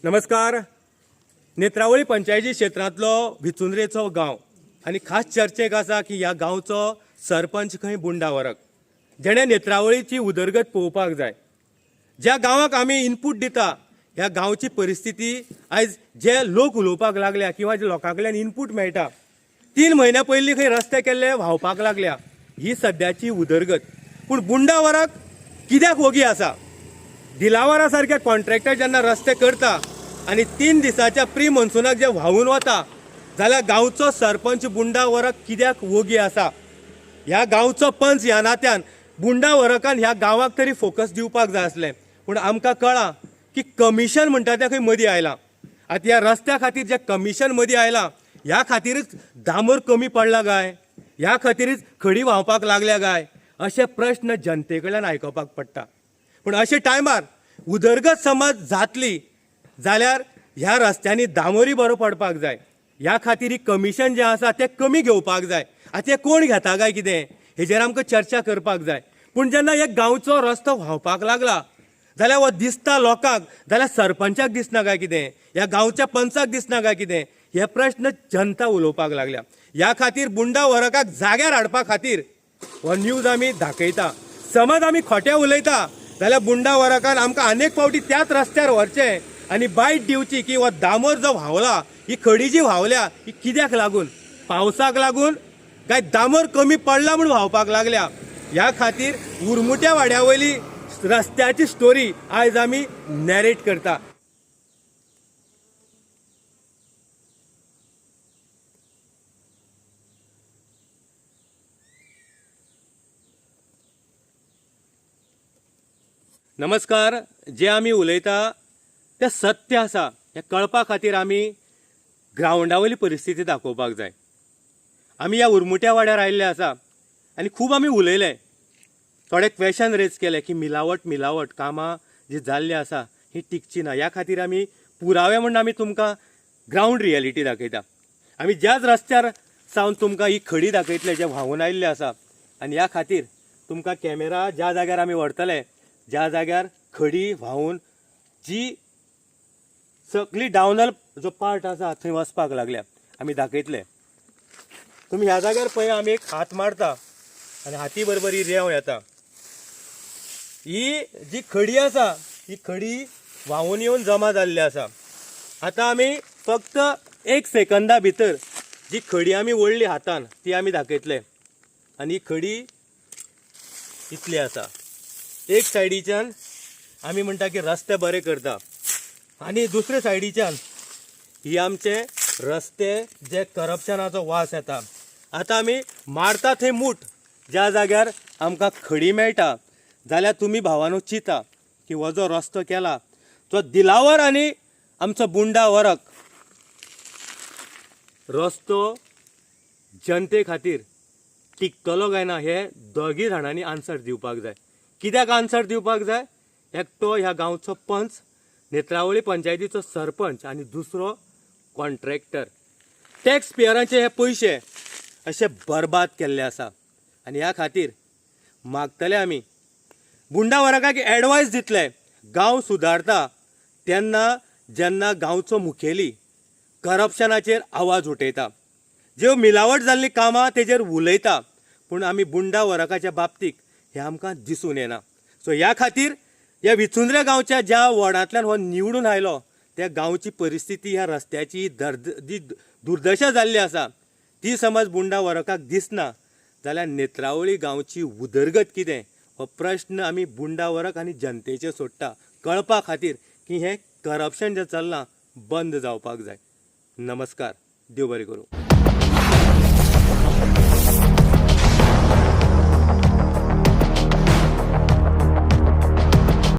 नमस्कार. नेत्रावळी पंचायती क्षेत्रांतलो विचुंद्रेचो गांव आनी खास चर्चेक आसा की ह्या गांवचो सरपंच खंय बुंडा वरक जेणे नेत्रावळीची उदरगत पळोवपाक जाय. ज्या गांवाक आमी इनपूट दिता ह्या गांवची परिस्थिती आयज जे लोक उलोवपाक लागल्या किंवा जे लोकां कडल्यान इनपूट मेळटा 3 म्हयन्या पयलीं खंय रस्ते केल्ले व्हांवपाक लागल्या. ही सद्याची उदरगत. पूण बुंडा वरक कित्याक वोगी आसा? दिलावरा सारके कॉन्ट्रॅक्टर जेन्ना रस्ते करता आनी 3 दिसाच्या प्री मॉन्सुनाक जे व्हांवून वता जाल्यार गांवचो सरपंच बुंडा वरक कित्याक वोगी आसा? ह्या गांवचो पंच ह्या नात्यान बुंडा वरकान ह्या गांवाक तरी फोकस दिवपाक जाय आसलें. पूण आमकां कळ्ळां की कमिशन म्हणटा तें खंय मदीं आयलां. आतां ह्या रस्त्या खातीर जें कमिशन मदीं आयलां ह्या खातीरच दामोर कमी पडला काय? ह्या खातीरच खडी व्हांवपाक लागल्या काय? अशे प्रश्न जनते कडल्यान आयकपाक पडटा. पूण अशे टायमार उदरगत समज जातली जाल्यार ह्या रस्त्यांनी दामोरी बरो पडपाक जाय. ह्या खातीर कमिशन जें आसा तें कमी घेवपाक जाय. आतां तें कोण घेता काय कितें हेजेर आमकां चर्चा करपाक जाय. पूण जेन्ना एक गांवचो रस्तो व्हांवपाक लागला जाल्यार हो दिसता लोकांक जाल्यार सरपंचाक दिसना काय कितें? ह्या गांवच्या पंचाक दिसना काय कितें? हे प्रश्न जनता उलोवपाक लागल्या. ह्या खातीर बुंडा वरकाक जाग्यार हाडपा खातीर हो न्यूज आमी दाखयता. समज आमी खोटें उलयता जाल्यार बुंडा वरकान आमकां अनेक फावटी त्याच रस्त्यार व्हरचें आनी बायट दिवची की हो दामोर जो व्हांवला ही खडी जी व्हांवल्या ही कित्याक लागून? पावसाक लागून काय दामोर कमी पडला म्हूण व्हांवपाक लागल्या? ह्या खातीर उरमुट्या वाड्या वयली रस्त्याची स्टोरी आयज आमी नॅरेट करता. नमस्कार. जे आमी उलयता तें सत्य आसा हें कळपा खातीर आमी ग्रावंडा वयली परिस्थिती दाखोवपाक जाय. आमी ह्या उरमुट्या वाड्यार आयिल्ले आसा आनी खूब आमी उलयले. थोडे क्वेशन रेज केले की मिलावट कामां जी जाल्ली आसा ही टिकची ना. ह्या खातीर आमी पुरावे म्हणून आमी तुमकां ग्रावंड रियलिटी दाखयता. आमी ज्याच रस्त्यार सावन तुमकां ही खडी दाखयतले जे व्हांवून आयिल्ले आसा आनी ह्या खातीर तुमकां कॅमेरा ज्या जाग्यार आमी व्हरतले ज्या जाग्यार खडी व्हांवून जी सगळी डावनल जो पार्ट आसा थंय वचपाक लागल्या आमी दाखयतले. तुमी ह्या जाग्यार पळय आमी एक हात मारता आनी हाती बरोबर ही रेंव येता. ही जी खडी आसा ही खडी व्हांवून येवन जमा जाल्ली आसा. आतां आमी फक्त 1 सेकंदा भितर जी खडी आमी ओडली हातान ती आमी दाखयतले. आनी ही खडी इतली आसा. एक सायडीच्यान आमी म्हणटा की रस्ते बरे करता आनी दुसरे सायडीच्यान ही आमचे रस्ते जे करप्शनाचो वास येता. आतां आमी मारता थंय मूठ ज्या जाग्यार आमकां खडी मेळटा जाल्यार तुमी भावानो चिंता की हो जो रस्तो केला तो दिलावर आनी आमचो बुंडा वरक रस्तो जनते खातीर टिकतलो काय ना हे दोगी जाणांनी आन्सर दिवपाक जाय. कित्याक आन्सर दिवपाक जाय? एकटो ह्या गांवचो पंच नेत्रावळी पंचायतीचो सरपंच आनी दुसरो कॉन्ट्रॅक्टर. टॅक्स पेयरांचे हे पयशे अशे बर्बाद केल्ले आसा आनी ह्या खातीर मागतले आमी बुंडा वरकाक एडवायस दितले. गांव सुदारता तेन्ना जेन्ना गांवचो मुखेली करप्शनाचेर आवाज उठयता, ज्यो मिलावट जाल्ली कामां तेजेर उलयता, पूण आमी बुंडा वरकाच्या बाबतीक हें आमकां दिसून येना. सो ह्या खातीर ह्या विचुंद्रे गांवच्या ज्या वॉर्डांतल्यान हो निवडून आयलो त्या गांवची परिस्थिती ह्या रस्त्याची जी दुर्दशा जाल्ली आसा ती समज बुंडा वरकाक दिसना जाल्यार नेत्रावळी गांवची उदरगत कितें हो प्रश्न आमी बुंडा वरक आनी जनतेचेर सोडटा कळपा खातीर की हें करप्शन जें चल्लां बंद जावपाक जाय. नमस्कार. देव बरें करूं.